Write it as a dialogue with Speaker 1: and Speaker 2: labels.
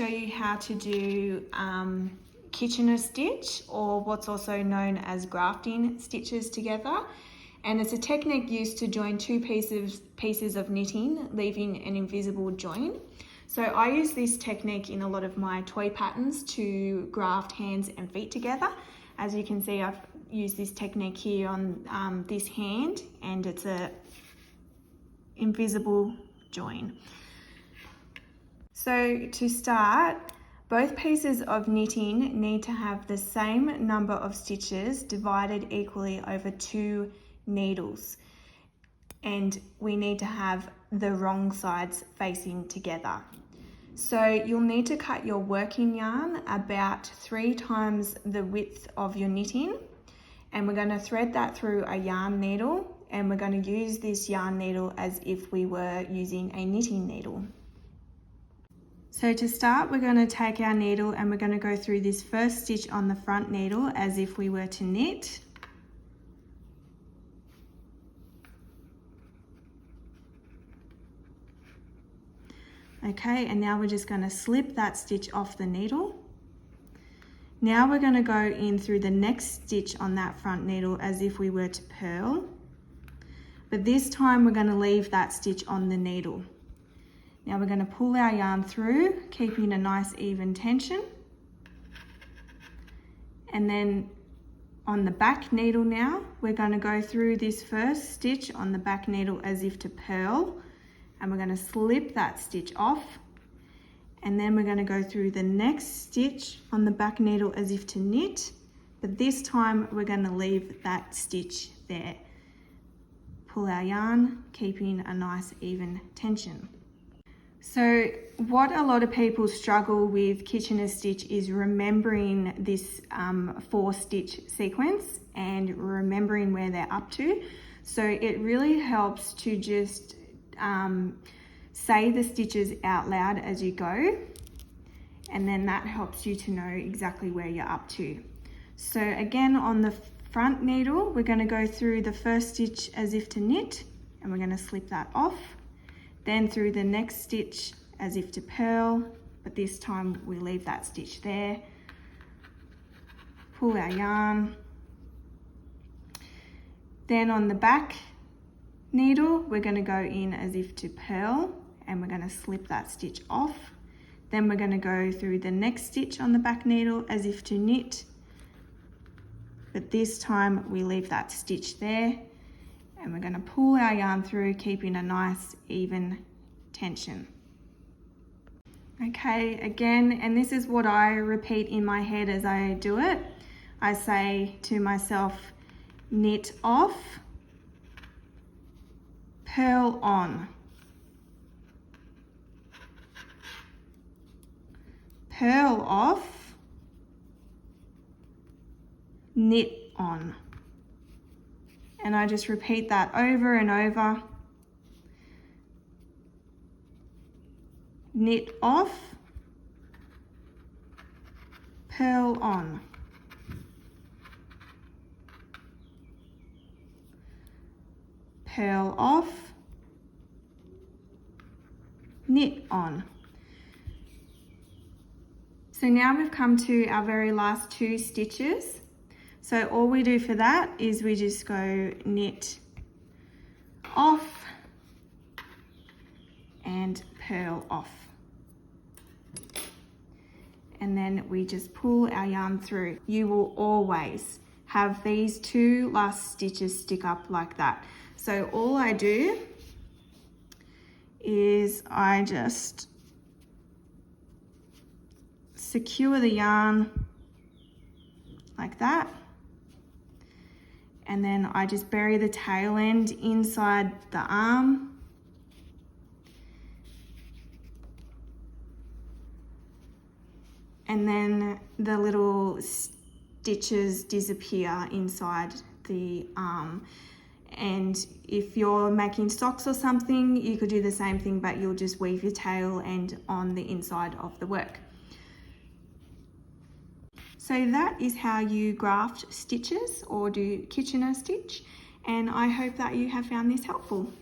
Speaker 1: show you how to do Kitchener stitch, or what's also known as grafting stitches together. And it's a technique used to join two pieces of knitting, leaving an invisible join. So I use this technique in a lot of my toy patterns to graft hands and feet together. As you can see, I've used this technique here on this hand, and it's a invisible join. So to start, both pieces of knitting need to have the same number of stitches divided equally over 2 needles, and we need to have the wrong sides facing together. So you'll need to cut your working yarn about 3 times the width of your knitting, and we're going to thread that through a yarn needle, and we're going to use this yarn needle as if we were using a knitting needle. So to start, we're going to take our needle and we're going to go through this first stitch on the front needle as if we were to knit. Okay, and now we're just going to slip that stitch off the needle. Now we're going to go in through the next stitch on that front needle as if we were to purl. But this time we're going to leave that stitch on the needle. Now we're going to pull our yarn through, keeping a nice even tension. And then on the back needle now, we're going to go through this first stitch on the back needle as if to purl. And we're going to slip that stitch off. And then we're going to go through the next stitch on the back needle as if to knit. But this time we're going to leave that stitch there. Pull our yarn, keeping a nice even tension. So what a lot of people struggle with Kitchener stitch is remembering this 4-stitch sequence and remembering where they're up to. So it really helps to just say the stitches out loud as you go, and then that helps you to know exactly where you're up to. So again, on the front needle, we're going to go through the first stitch as if to knit, and we're going to slip that off. Then through the next stitch as if to purl, but this time we leave that stitch there. Pull our yarn. Then on the back needle, we're going to go in as if to purl, and we're going to slip that stitch off. Then we're going to go through the next stitch on the back needle as if to knit, but this time we leave that stitch there. And we're going to pull our yarn through, keeping a nice even tension. Okay, again, and this is what I repeat in my head as I do it. I say to myself, knit off, purl on. Purl off, knit on. And I just repeat that over and over. Knit off, purl on. Purl off, knit on. So now we've come to our very last 2 stitches. So all we do for that is we just go knit off and purl off. And then we just pull our yarn through. You will always have these 2 last stitches stick up like that. So all I do is I just secure the yarn like that. And then I just bury the tail end inside the arm. And then the little stitches disappear inside the arm. And if you're making socks or something, you could do the same thing, but you'll just weave your tail end on the inside of the work. So that is how you graft stitches or do Kitchener stitch, and I hope that you have found this helpful.